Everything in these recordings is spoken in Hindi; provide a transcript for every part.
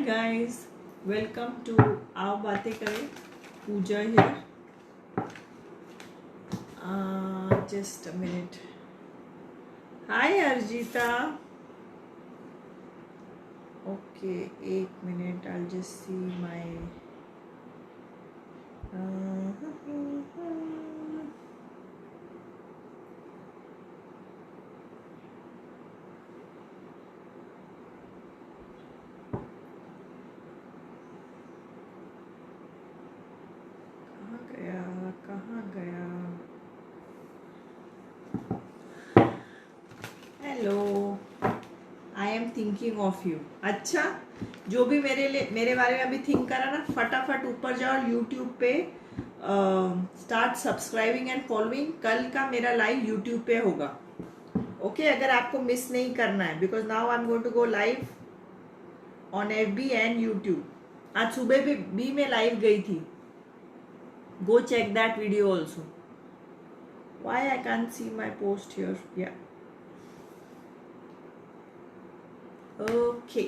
guys, welcome to आओ बातें करें. Pooja here. Just a minute. Hi Arjita. Okay, 1 minute. I'll just see my. कहाँ गया. Hello, I am thinking of you. अच्छा, जो भी मेरे बारे में अभी थिंक करा ना, फटाफट ऊपर जाओ और यूट्यूब पे स्टार्ट सब्सक्राइबिंग एंड फॉलोइंग. कल का मेरा लाइव यूट्यूब पे होगा. ओके, अगर आपको मिस नहीं करना है, because now I am going to go live on FB and YouTube. आज सुबह भी मैं लाइव गई थी. Go check that video also. Why I can't see my post here? Yeah. Okay.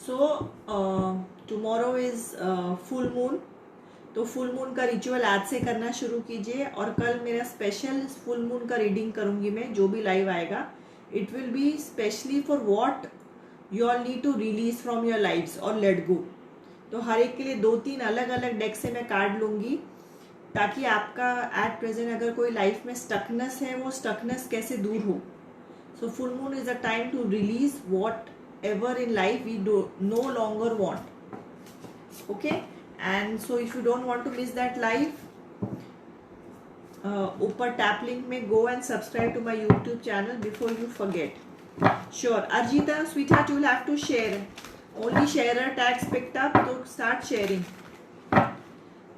So tomorrow is full moon. तो फुल मून का रिचुअल आज से करना शुरू कीजिए. और कल मेरा स्पेशल फुल मून का रीडिंग करूंगी मैं. जो भी लाइव आएगा, it will be specially for what you all need to release from your lives or let go. तो हर एक के लिए 2-3 अलग अलग डेक से मैं कार्ड लूंगी, ताकि आपका एट प्रेजेंट अगर कोई लाइफ में स्टकनेस है, वो स्टकनेस कैसे दूर हो. So full moon is a time to release whatever in life we no longer want. Okay, and so if you don't want to miss that life, ऊपर टैप लिंक में go and subscribe to my YouTube channel before you forget. Sure Arjita sweetheart, you will have to share. Only share tags picked up, तो start sharing.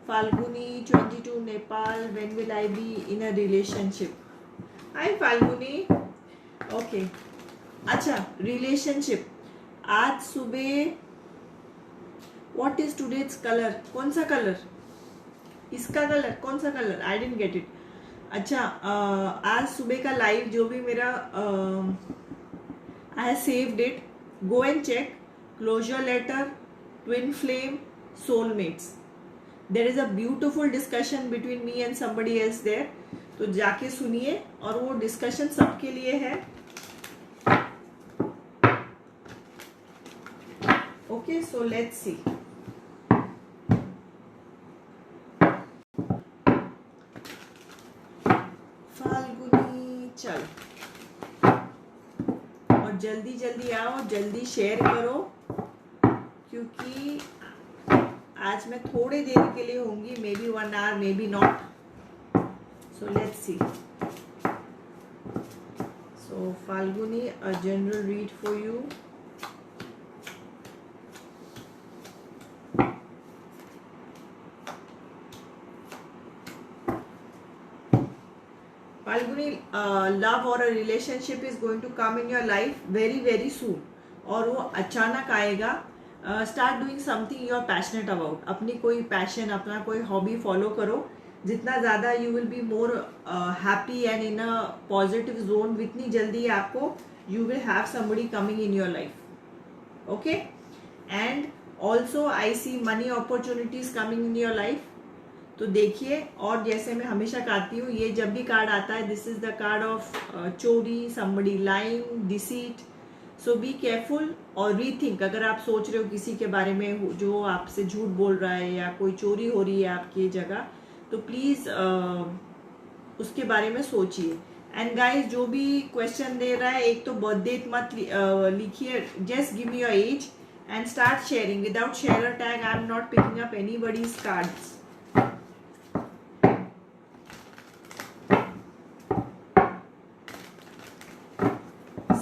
Falguni 22 Nepal, when will I be in a relationship. Hi Falguni. Okay, अच्छा, रिलेशनशिप. आज सुबह व्हाट इज टुडेज कलर? कौन सा कलर? इसका कलर कौन सा colour? I didn't get it. अच्छा, आज सुबह का लाइव जो भी मेरा I have saved it. Go and check. Closure letter, twin flame, soulmates. There is a beautiful discussion between me and somebody else there. तो जाके सुनिए, और वो डिस्कशन सबके लिए है. Okay, so let's see. चल, और जल्दी जल्दी आओ, जल्दी शेयर करो, क्योंकि आज मैं थोड़ी देर के लिए होंगी. May be 1 hour, may be not. So let's C. So Falguni, a general read for you. Falguni, love or a relationship is going to come in your life very very soon. और वो अचानक आएगा. Start doing something you are passionate about. अपनी कोई पैशन, अपना कोई हॉबी फॉलो करो. जितना ज़्यादा you will be more happy and in a positive zone, जितनी जल्दी आपको you will have somebody coming in your life. Okay? And also I see money opportunities coming in your life. तो देखिए, और जैसे मैं हमेशा कहती हूँ, ये जब भी कार्ड आता है, this is the card of चोरी, somebody lying, deceit. So be careful और रीथिंक. अगर आप सोच रहे हो किसी के बारे में जो आपसे झूठ बोल रहा है, या कोई चोरी हो रही है आपकी जगह, तो प्लीज उसके बारे में सोचिए. एंड गाइस, जो भी क्वेश्चन दे रहा है, एक तो बर्थ डेट मत लिखिए. Just give me your age and start sharing. Without share tag I am not picking up anybody's cards.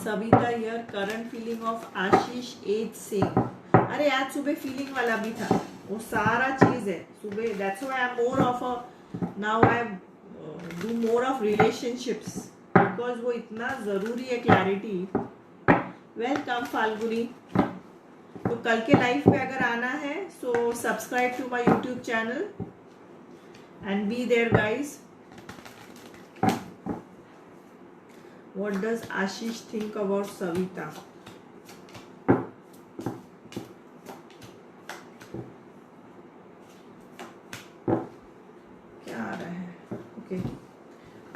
Savita here. Current feeling of Ashish एज सिंह. अरे आज सुबह फीलिंग वाला भी था, वो सारा चीज है सुबह. That's why I am more of a now I do more of relationships, because वो इतना जरूरी है, क्लैरिटी. वेलकम फाल्गुनी. तो कल के लाइफ पे अगर आना है, so subscribe to my YouTube channel and be there guys. What does Ashish think about Savita? क्या आ रहा है? Okay,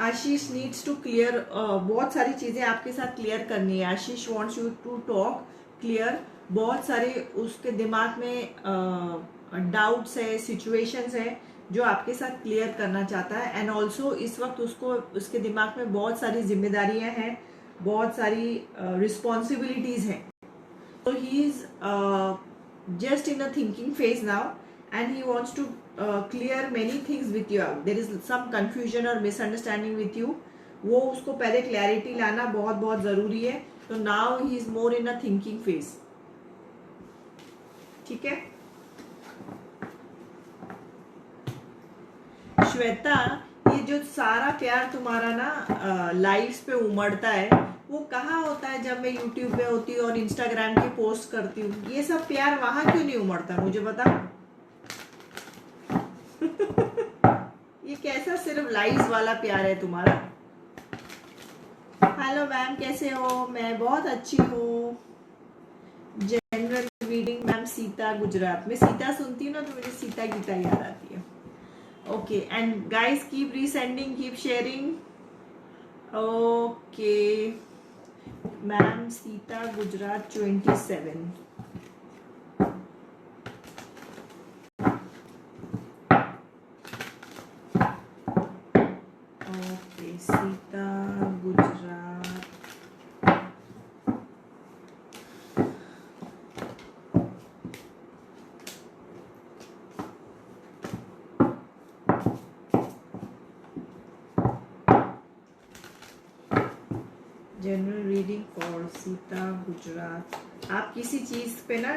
Ashish needs to clear, बहुत सारी चीजें आपके साथ क्लियर करनी है. Ashish wants you to talk clear. बहुत सारे उसके दिमाग में डाउट्स है, सिचुएशंस है जो आपके साथ क्लियर करना चाहता है. एंड ऑल्सो इस वक्त उसको उसके दिमाग में बहुत सारी जिम्मेदारियां हैं, बहुत सारी रिस्पॉन्सिबिलिटीज हैं. So he is just in a thinking phase now, and he wants to clear many things with you. There is some confusion or misunderstanding with you. वो उसको पहले clarity लाना बहुत बहुत ज़रूरी है. तो now he is more in a thinking phase. ठीक है. श्वेता, ये जो सारा प्यार तुम्हारा ना लाइव्स पे उमड़ता है, वो कहाँ होता है? जब मैं यूट्यूब पे होती हूँ और इंस्टाग्राम की पोस्ट करती हूँ. ये सब प्यार वहां क्यों नहीं उमड़ता, मुझे बता. ये कैसा सिर्फ लाइव्स वाला प्यार है तुम्हारा? हेलो मैम, कैसे हो? मैं बहुत अच्छी हूँ. General reading ma'am, Sita Gujarat. मैं सीता सुनती हूँ ना तो मुझे सीता गीता याद आती है. Okay, and guys keep resending, keep sharing. Okay ma'am, Sita Gujarat 27. Okay, Sita Gujarat. General reading for Sita Gujarat. आप किसी चीज पे ना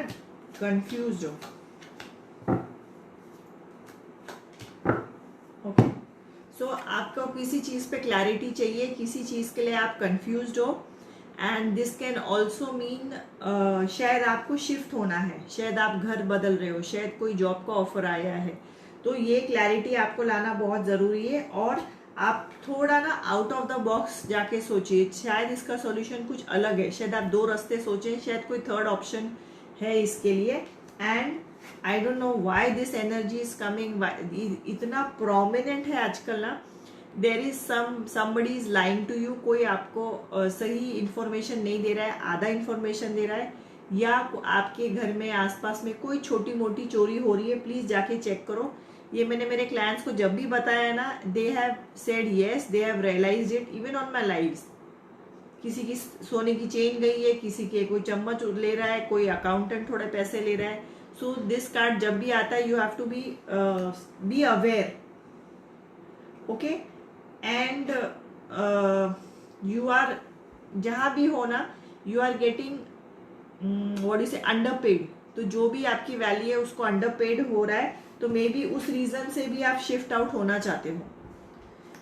कंफ्यूज हो. ओके, सो आपको किसी चीज पे क्लैरिटी चाहिए, किसी चीज के लिए आप कंफ्यूज हो. And this can also mean शायद आपको शिफ्ट होना है, शायद आप घर बदल रहे हो, शायद कोई जॉब का ऑफर आया है. तो ये क्लैरिटी आपको लाना बहुत ज़रूरी है. और आप थोड़ा ना आउट ऑफ द बॉक्स जाके सोचिए. शायद इसका सॉल्यूशन कुछ अलग है, शायद आप 2 रास्ते सोचें, शायद कोई थर्ड ऑप्शन है इसके लिए. And I don't know why this energy is coming. इतना प्रोमिनेंट है आजकल ना. There is somebody is lying to you. कोई आपको सही इंफॉर्मेशन नहीं दे रहा है, आधा इंफॉर्मेशन दे रहा है, या आपके घर में आसपास में कोई छोटी मोटी चोरी हो रही है. प्लीज जाके चेक करो. ये मैंने मेरे क्लाइंट्स को जब भी बताया ना, they have said yes, they have realised it even on my lives. किसी की सोने की चेन गई है, किसी के कोई चम्मच ले रहा है, कोई अकाउंटेंट थोड़े पैसे ले रहा है. सो दिस कार्ड जब भी आता है, you have to be aware. Okay, and you are, जहां भी हो ना, you are getting what is underpaid. तो जो भी आपकी वैल्यू है उसको अंडर पेड हो रहा है. तो मे बी उस रीजन से भी आप शिफ्ट आउट होना चाहते हो.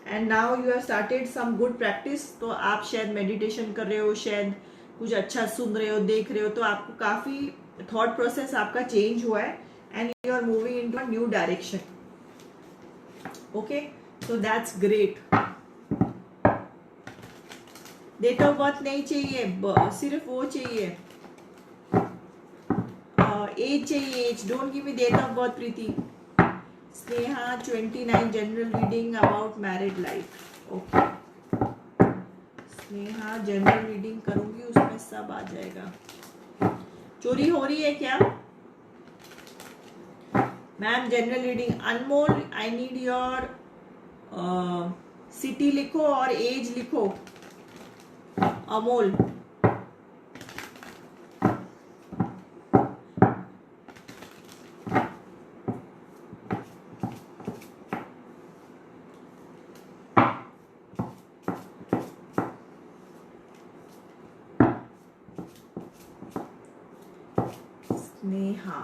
And now you have started some good practice. तो आप शायद मेडिटेशन कर रहे हो, शायद कुछ अच्छा सुन रहे हो, देख रहे हो. तो आपको काफी थॉट प्रोसेस आपका चेंज हुआ है. And you are moving into a new direction. Okay, so that's great. Date of birth नहीं चाहिए, सिर्फ वो चाहिए, एज चाहिए. Age, don't give me date of birth. Preeti Sneha 29, general reading about married life. Okay Sneha, general reading करूंगी, उसमें सब आ जाएगा. चोरी हो रही है क्या ma'am? General reading. Anmol, I need your city लिखो और एज लिखो. Amol, Sneha.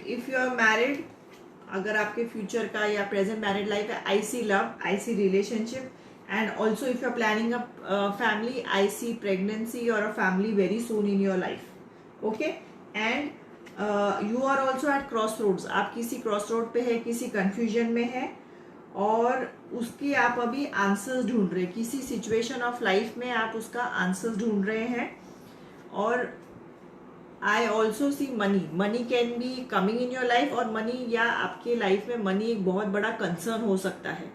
If you are married, अगर आपके फ्यूचर का या प्रेजेंट मैरिड लाइफ है, I see love, I see relationship, And also if you're planning a family, I see pregnancy or a family very soon in your life. Okay, and you are also at crossroads. आप किसी crossroad पे है, किसी confusion में है, और उसकी आप अभी आंसर्स ढूंढ रहे हैं. किसी सिचुएशन ऑफ लाइफ में आप उसका आंसर्स ढूंढ रहे हैं. और आई also see money can be coming in your life, और मनी या आपके लाइफ में मनी एक बहुत बड़ा कंसर्न हो सकता है.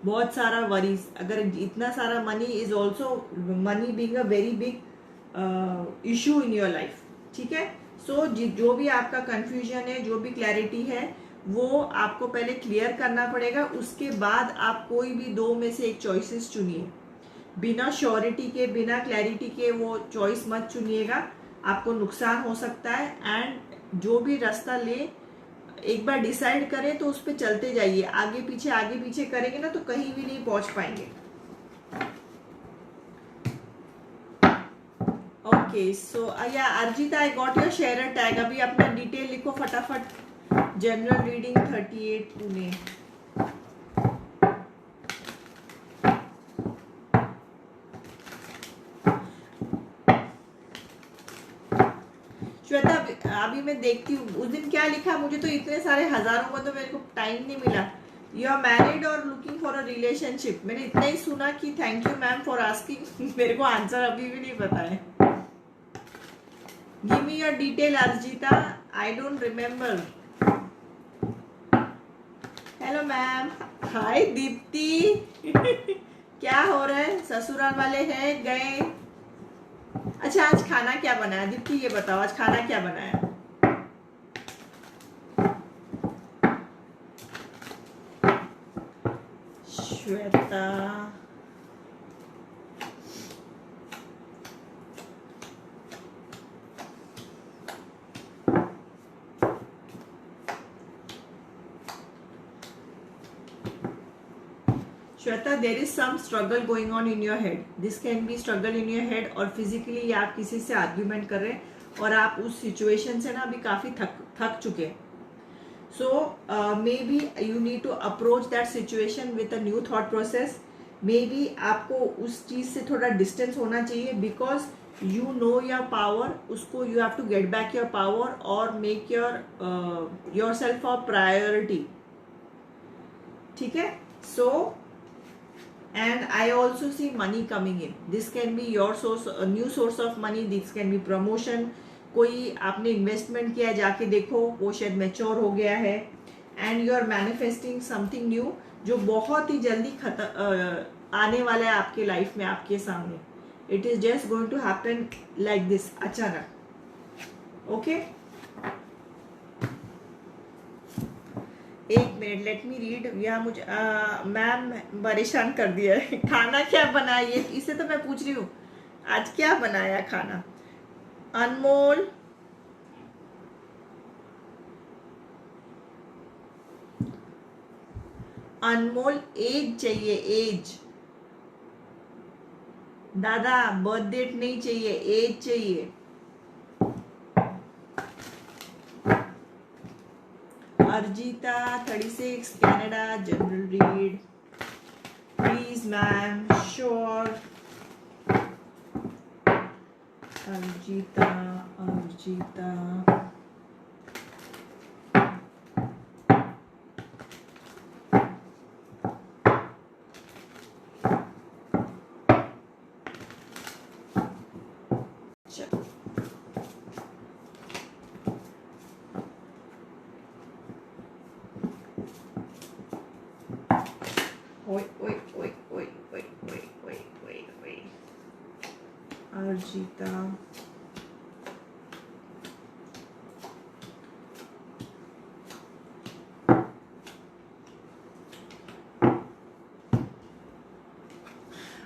बहुत सारा वरीज, अगर इतना सारा money is also money being a very big issue in your life. ठीक है, सो जो भी आपका कंफ्यूजन है, जो भी क्लैरिटी है, वो आपको पहले क्लियर करना पड़ेगा. उसके बाद आप कोई भी दो में से एक चॉइसेस चुनिए. बिना श्योरिटी के, बिना क्लैरिटी के वो चॉइस मत चुनिएगा, आपको नुकसान हो सकता है. एंड जो भी रास्ता ले, एक बार डिसाइड करें तो उस पर चलते जाइए. आगे पीछे करेंगे ना तो कहीं भी नहीं पहुंच पाएंगे. ओके, सो या Arjita, I got your share tag. अभी अपना डिटेल लिखो फटाफट. General reading 38 Pune. श्वेता, अभी मैं देखती हूँ उस दिन क्या लिखा. मुझे तो इतने सारे हजारों में तो मेरे को टाइम नहीं मिला. यू आर मैरिड और लुकिंग फॉर अ रिलेशनशिप. मैंने इतना ही सुना कि thank you ma'am for asking. मेरे को आंसर अभी भी नहीं पता है. Give me your detail Arjita. I don't remember. Hello ma'am. Hi Deepti. क्या हो रहा है? ससुराल वाले हैं गए? अच्छा, आज खाना क्या बनाया दीप्ति, ये बताओ आज खाना क्या बनाया? Shweta, Shweta, there is some struggle going on in your head. This can be struggle in your head, और फिजिकली आप किसी से आर्ग्यूमेंट कर रहे हैं और आप उस सिचुएशन से ना अभी काफी थक चुके हैं. So maybe you need to approach that situation with a new thought process. Maybe आपको उस चीज से थोड़ा डिस्टेंस होना चाहिए, because you know your power. उसको you have to get back your power और make yourself a priority. ठीक है, सो and I also see money coming in. This can be your source, a new source of money. This can be promotion. कोई आपने इन्वेस्टमेंट किया, जाके देखो वो शायद मैच्योर हो गया है. And you are manifesting something new जो बहुत ही जल्दी आने वाला है आपके लाइफ में, आपके सामने. It is just going to happen like this, अचानक. ओके, एक मिनट, लेट मी रीड. यहाँ मुझे मैम परेशान कर दिया है. खाना क्या बनाया, ये इसे तो मैं पूछ रही हूँ आज क्या बनाया खाना. अनमोल, अनमोल एज चाहिए, एज. दादा बर्थ डेट नहीं चाहिए, एज चाहिए. Arjita 36 Canada, general read. Please ma'am, sure. Arjita, Arjita. Arjita.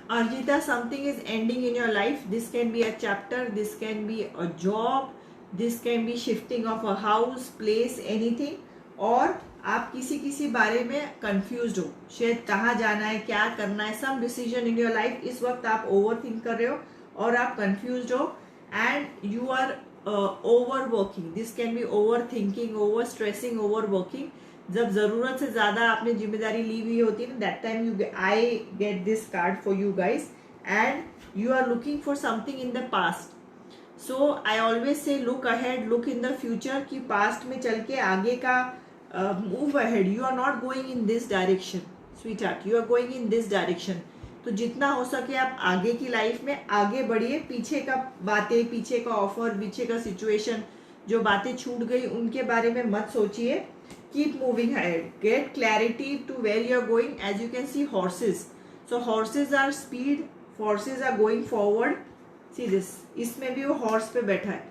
Arjita, something is ending in your life. This can be a chapter, this can be a job, this can be shifting of a house, place, anything. और आप किसी बारे में कंफ्यूज्ड हो, शायद कहाँ जाना है, क्या करना है, some decision in your life. इस वक्त आप ओवर थिंक कर रहे हो और आप कंफ्यूज्ड हो, and you are overworking. This can be overthinking, overstressing, overworking. जब जरूरत से ज्यादा आपने जिम्मेदारी ली हुई होती है ना, that time you I get this card for you guys, and you are looking for something in the past. So I always say look ahead, look in the future, कि पास्ट में चल के आगे का move ahead. You are not going in this direction sweetheart, you are going in this direction. तो जितना हो सके आप आगे की लाइफ में आगे बढ़िए. पीछे का बातें, पीछे का ऑफर, पीछे का सिचुएशन, जो बातें छूट गई उनके बारे में मत सोचिए. Keep moving ahead, get clarity to where you are going. As you can see horses, so horses are speed, horses are going forward. See this, इसमें भी वो हॉर्स पे बैठा है.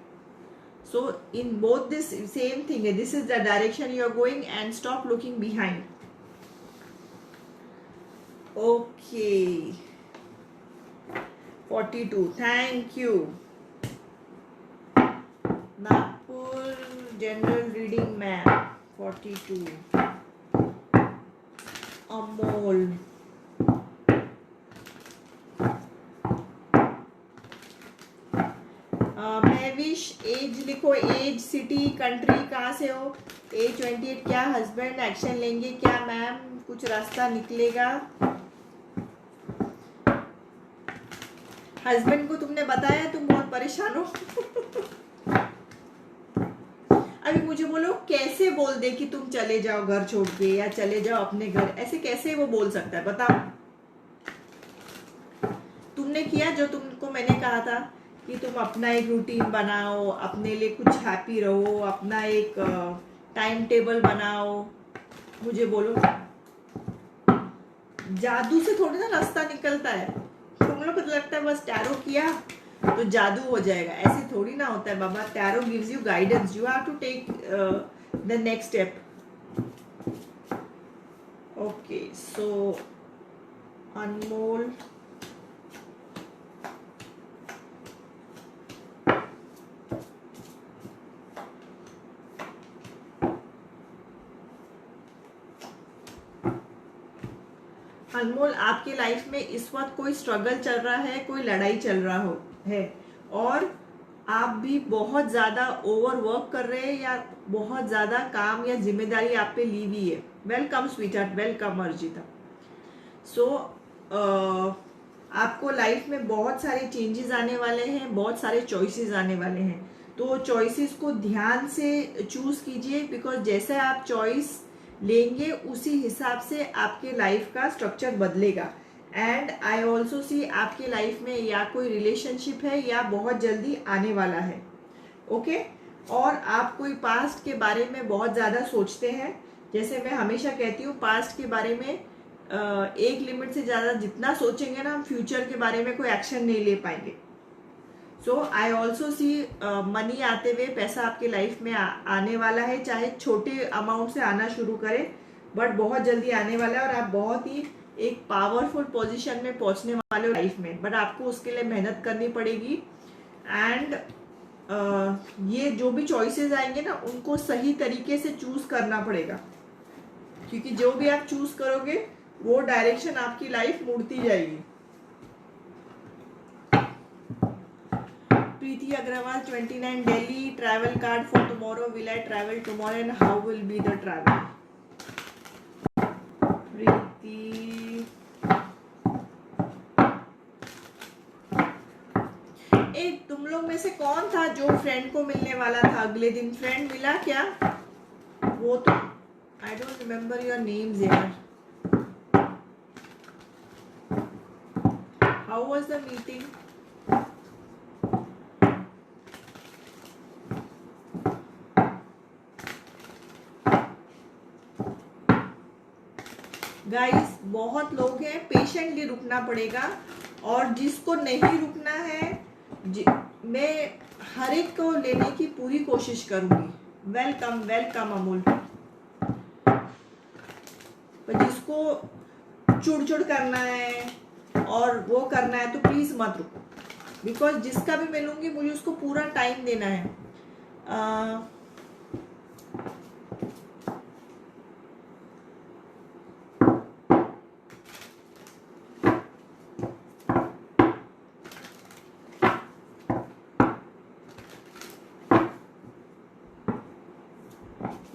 So in both this same thing है. This is the direction you are going and stop looking behind. Okay, 42. Thank you. Nagpur general reading map 42. Amol. Mahvish, age लिखो, एज, सिटी, कंट्री, कहाँ से हो. एज 28. क्या हस्बैंड एक्शन लेंगे क्या मैम, कुछ रास्ता निकलेगा. हस्बैंड को तुमने बताया तुम बहुत परेशान हो. अभी मुझे बोलो, कैसे बोल दे कि तुम चले जाओ घर छोड़ के, या चले जाओ अपने घर, ऐसे कैसे वो बोल सकता है बताओ. तुमने किया जो तुमको मैंने कहा था कि तुम अपना एक रूटीन बनाओ, अपने लिए कुछ हैप्पी रहो, अपना एक टाइम टेबल बनाओ. मुझे बोलो, जादू से थोड़ी ना रास्ता निकलता है. तुम लोग को तो लगता है बस टैरो किया तो जादू हो जाएगा, ऐसे थोड़ी ना होता है बाबा. Tarot gives you guidance, you have to take the next step. Okay, so Anmol, Anmol, आपके लाइफ में इस वक्त कोई स्ट्रगल चल रहा है, कोई लड़ाई चल रहा हो है, और आप भी बहुत ज़्यादा ओवर वर्क कर रहे हैं, या बहुत ज़्यादा काम या जिम्मेदारी आप पे ली हुई है. Welcome sweetheart, welcome Arjita. So आपको लाइफ में बहुत सारे चेंजेस आने वाले हैं, बहुत सारे चॉइसेस आने वाले हैं. तो चॉइसेस को ध्यान से चूज कीजिए, बिकॉज जैसे आप चॉइस लेंगे उसी हिसाब से आपके लाइफ का स्ट्रक्चर बदलेगा. एंड आई ऑल्सो सी आपके लाइफ में या कोई रिलेशनशिप है या बहुत जल्दी आने वाला है. ओके, और आप कोई पास्ट के बारे में बहुत ज़्यादा सोचते हैं. जैसे मैं हमेशा कहती हूँ, पास्ट के बारे में एक लिमिट से ज़्यादा जितना सोचेंगे ना, हम फ्यूचर के बारे में कोई एक्शन नहीं ले पाएंगे. सो आई ऑल्सो सी मनी आते हुए, पैसा आपके लाइफ में आने वाला है, चाहे छोटे अमाउंट से आना शुरू करे, बट बहुत जल्दी आने वाला है. और आप बहुत ही एक पावरफुल पोजीशन में पहुंचने वाले हो लाइफ में, बट आपको उसके लिए मेहनत करनी पड़ेगी. एंड ये जो भी चॉइसेस आएंगे ना, उनको सही तरीके से चूज करना पड़ेगा, क्योंकि जो भी आप चूज करोगे वो डायरेक्शन आपकी लाइफ मुड़ती जाएगी. Preeti Agarwal 29, Delhi. Travel card for tomorrow, will I travel tomorrow and how will be the travel. Preeti, तुम लोग में से कौन था जो फ्रेंड को मिलने वाला था अगले दिन? फ्रेंड मिला क्या? वो तो I don't remember your names यार. How was the meeting? Guys, बहुत लोग हैं, पेशेंटली रुकना पड़ेगा. और जिसको नहीं रुकना है, मैं हर एक को लेने की पूरी कोशिश करूंगी. Welcome, welcome Amul. पर जिसको चुड़ करना है और वो करना है तो प्लीज मत रुको, बिकॉज जिसका भी मिलूंगी मुझे उसको पूरा टाइम देना है.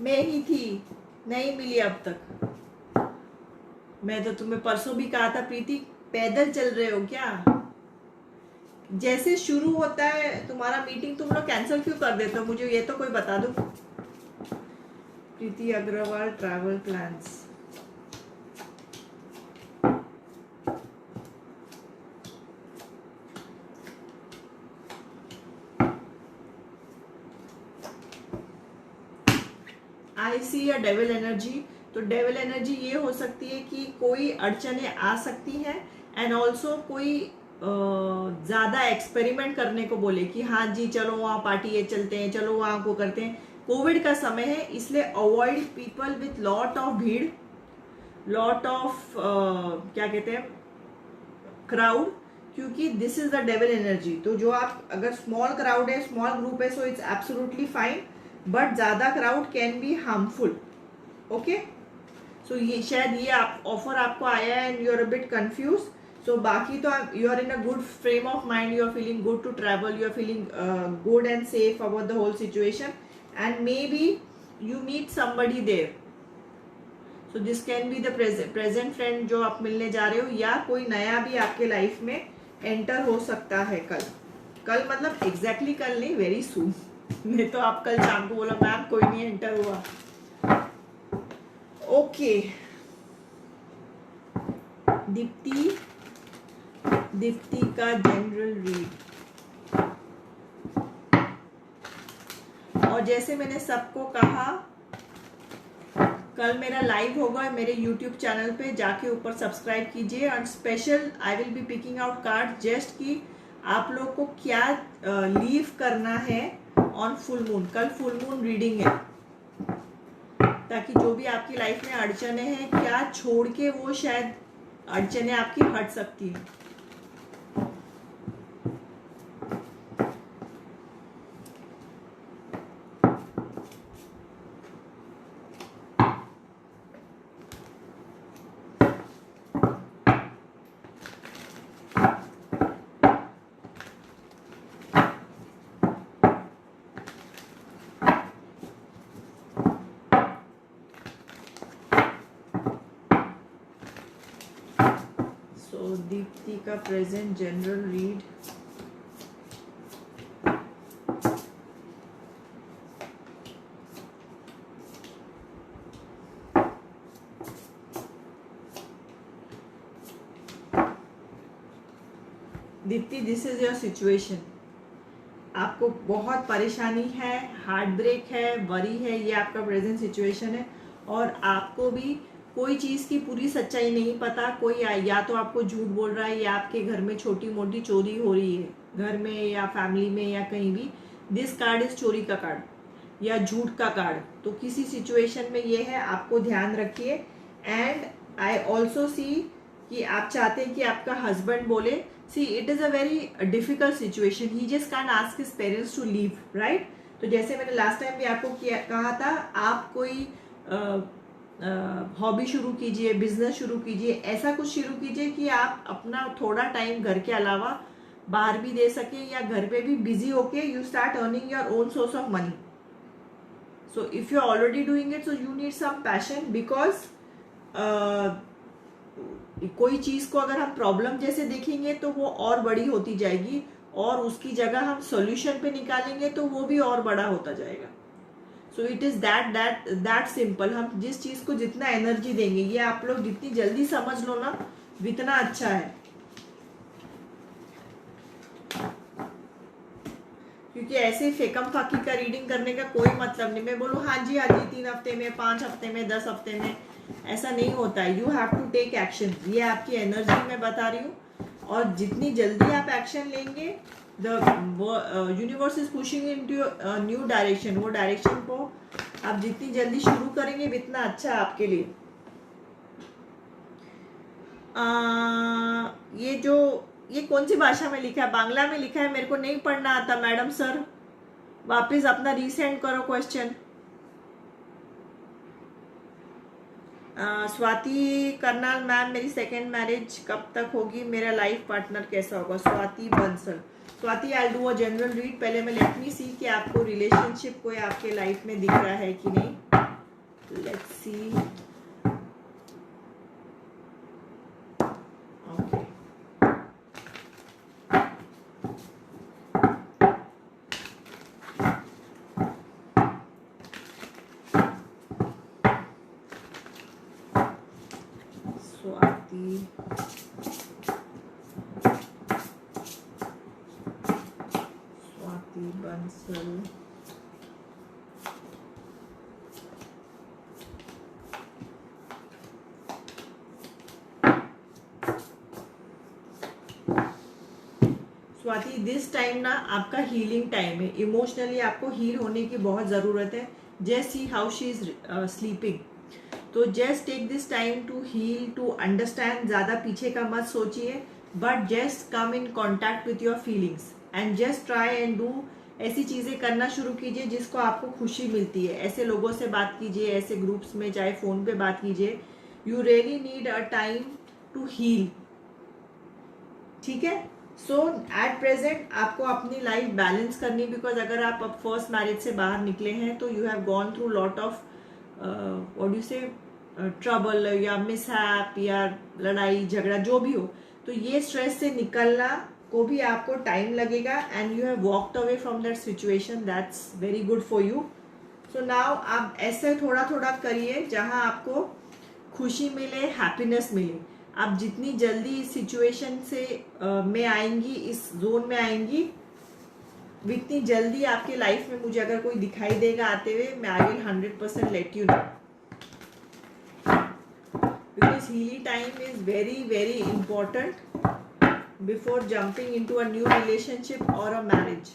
मैं ही थी, नहीं मिली अब तक। मैं तो तुम्हें परसों भी कहा था प्रीति, पैदल चल रहे हो क्या? जैसे शुरू होता है तुम्हारा मीटिंग तुम लोग कैंसिल क्यों कर देते हो? मुझे ये तो कोई बता दो। Preeti Agarwal travel plans. I see a devil energy. तो डेविल एनर्जी ये हो सकती है कि कोई अड़चने आ सकती हैं, एंड ऑल्सो कोई ज्यादा एक्सपेरिमेंट करने को बोले कि हाँ जी चलो वहाँ पार्टी ये चलते हैं, चलो वहाँ को करते हैं। कोविड का समय है, इसलिए avoid people with lot of भीड़, लॉट ऑफ क्या कहते हैं, क्राउड, क्योंकि this is the devil energy. तो जो आप अगर स्मॉल क्राउड है, स्मॉल ग्रुप है, so it's absolutely fine, but ज्यादा crowd can be harmful. Okay, so ये शायद ये ऑफर आपको आया है and you are a bit confuse. So बाकी तो you are in a good frame of mind, you are feeling good to travel, you are feeling good and safe about the whole situation, and maybe you meet somebody there. So this can be the present friend जो आप मिलने जा रहे हो, या कोई नया भी आपके लाइफ में एंटर हो सकता है कल मतलब एग्जैक्टली कल नहीं, वेरी सून। नहीं तो आप कल शाम को बोला मैम कोई नहीं एंटर हुआ। ओके दीप्ति का जनरल रीड। और जैसे मैंने सबको कहा, कल मेरा लाइव होगा मेरे YouTube चैनल पे, जाके ऊपर सब्सक्राइब कीजिए। और special I will be picking out card just कि आप लोग को क्या लीव करना है ऑन फुल मून। कल फुल मून रीडिंग है, ताकि जो भी आपकी लाइफ में अड़चने हैं, क्या छोड़ के वो शायद अड़चने आपकी हट सकती है। दीप्ति का present general read. Deepti, this is your situation. आपको बहुत परेशानी है, हार्ट ब्रेक है, वरी है, ये आपका प्रेजेंट सिचुएशन है। और आपको भी कोई चीज की पूरी सच्चाई नहीं पता। कोई या तो आपको झूठ बोल रहा है, या आपके घर में छोटी मोटी चोरी हो रही है, घर में या फैमिली में या कहीं भी। दिस कार्ड इज चोरी का कार्ड या झूठ का कार्ड। तो किसी सिचुएशन में ये है, आपको ध्यान रखिए। एंड आई ऑल्सो सी कि आप चाहते हैं कि आपका हस्बैंड बोले, see it is a very difficult situation, he just can't ask his parents to leave, right. तो जैसे मैंने लास्ट टाइम भी आपको कहा था, आप कोई हॉबी शुरू कीजिए, बिजनेस शुरू कीजिए, ऐसा कुछ शुरू कीजिए कि आप अपना थोड़ा टाइम घर के अलावा बाहर भी दे सके, या घर पे भी बिजी होके you start earning your own source of money. So if you are already doing it, so you need some passion, because कोई चीज को अगर हम प्रॉब्लम जैसे देखेंगे तो वो और बड़ी होती जाएगी, और उसकी जगह हम सॉल्यूशन पे निकालेंगे तो वो भी और बड़ा होता जाएगा। So it is that simple. हम जिस चीज को जितना एनर्जी देंगे, ये आप लोग जितनी जल्दी समझ लो ना, उतना अच्छा है। क्योंकि ऐसे फेकम फाकी का रीडिंग करने का कोई मतलब नहीं। मैं बोलूँ हाँ जी 3 हफ्ते में, 5 हफ्ते में, 10 हफ्ते में, ऐसा नहीं होता है। You have to take action. ये आपकी एनर्जी मैं बता रही हूँ। और जितनी जल्दी आप एक्शन लेंगे, the universe is pushing into new direction. वो डायरेक्शन को आप जितनी जल्दी शुरू करेंगे, उतना अच्छा है आपके लिए। ये कौन सी भाषा में लिखा है? बांग्ला में लिखा है, मेरे को नहीं पढ़ना आता मैडम सर। वापस अपना रीसेंड करो क्वेश्चन। स्वाति करनाल मैम, मेरी सेकेंड मैरिज कब तक होगी? मेरा लाइफ पार्टनर कैसा होगा? Swati Bansal. Swati, I do a general read. पहले मैं लेट मी सी कि आपको रिलेशनशिप कोई आपके लाइफ में दिख रहा है कि नहीं। Let's see. Okay. Swati. Swati Bansal. Swati, this time ना आपका हीलिंग टाइम है. इमोशनली आपको हील होने की बहुत ज़रूरत है. Just see how she is sleeping. तो just take this time to heal, to understand. ज़्यादा पीछे का मत सोचिए, but just come in contact with your feelings and just try and do. ऐसी चीज़ें करना शुरू कीजिए जिसको आपको खुशी मिलती है. ऐसे लोगों से बात कीजिए, ऐसे ग्रुप्स में, चाहे फ़ोन पे बात कीजिए. You really need a time to heal. ठीक है. सो एट प्रेजेंट आपको अपनी लाइफ बैलेंस करनी, बिकॉज अगर आप अब फर्स्ट मैरिज से बाहर निकले हैं तो you have gone through lot of what you से ट्रबल या मिसहैप या लड़ाई झगड़ा जो भी हो. तो ये स्ट्रेस से निकलना को भी आपको टाइम लगेगा and you have walked away from that situation. That's very good for you. So now आप ऐसे थोड़ा थोड़ा करिए जहां आपको खुशी मिले, हैप्पीनेस मिले. आप जितनी जल्दी इस सिचुएशन से में आएंगी, इस जोन में आएंगी, जितनी जल्दी आपके लाइफ में मुझे अगर कोई दिखाई देगा आते हुए, मैं I will 100% let you know. Because healing time is very very important before jumping into a new relationship और अ मैरिज.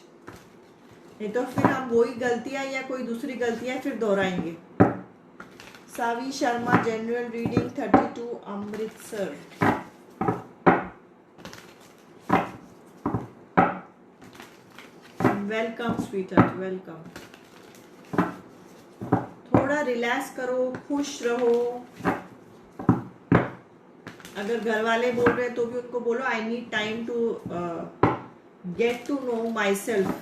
नहीं तो फिर हम वही गलतियां या कोई दूसरी गलतियां फिर दोहराएंगे. Savi Sharma, general reading 32, Amritsar. Welcome sweetheart, welcome. थोड़ा रिलैक्स करो, खुश रहो. अगर घर वाले बोल रहे हैं तो भी उनको बोलो I need time to get to know myself.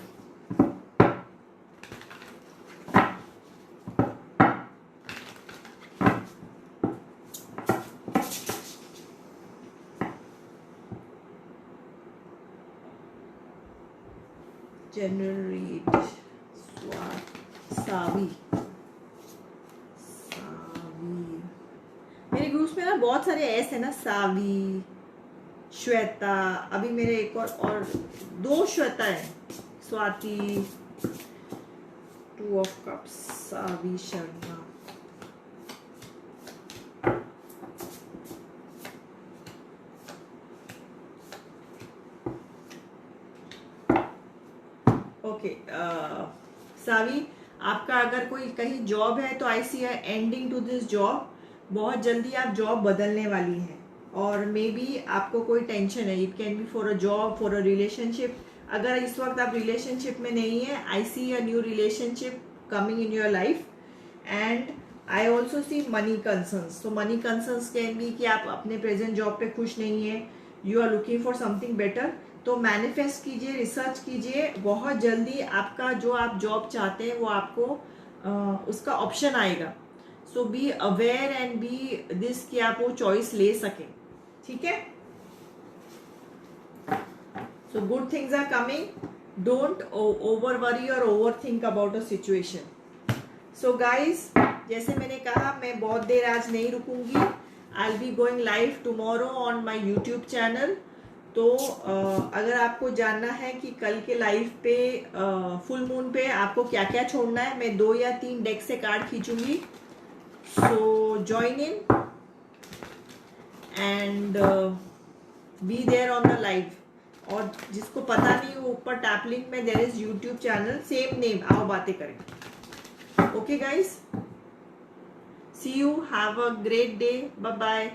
General read. Savi. मेरे ग्रुप्स में ना बहुत सारे एस है ना. सावी, श्वेता, अभी मेरे एक और 2 श्वेता है. Swati, 2 of cups, Savi Sharma. Okay. Savi, आपका अगर कोई कहीं जॉब है तो I see ending to this job. बहुत जल्दी आप जॉब बदलने वाली हैं और मे बी आपको कोई टेंशन है. It can be for a job, for a relationship. अगर इस वक्त आप रिलेशनशिप में नहीं है, I see a new relationship coming in your life and I also see money concerns. तो मनी कंसर्न्स कैन बी कि आप अपने प्रेजेंट जॉब पे खुश नहीं है, you are looking for something better. तो मैनिफेस्ट कीजिए, रिसर्च कीजिए. बहुत जल्दी आपका जो आप जॉब चाहते हैं वो आपको उसका ऑप्शन आएगा. So be aware and be this कि आप वो चॉइस ले सकें. ठीक है. So good things are coming. Don't over worry और over think about a situation. So guys, जैसे मैंने कहा, मैं बहुत देर आज नहीं रुकूंगी. I will be going live tomorrow on my YouTube channel. तो अगर आपको जानना है कि कल के लाइव पे फुल मून पे आपको क्या क्या छोड़ना है, मैं 2 या 3 डेक से कार्ड खींचूंगी. So join in and be there on the live. और जिसको पता नहीं, वो ऊपर टैप लिंक में there is YouTube channel, same name. आओ बातें करें. Okay guys, see you, have a great day, bye bye.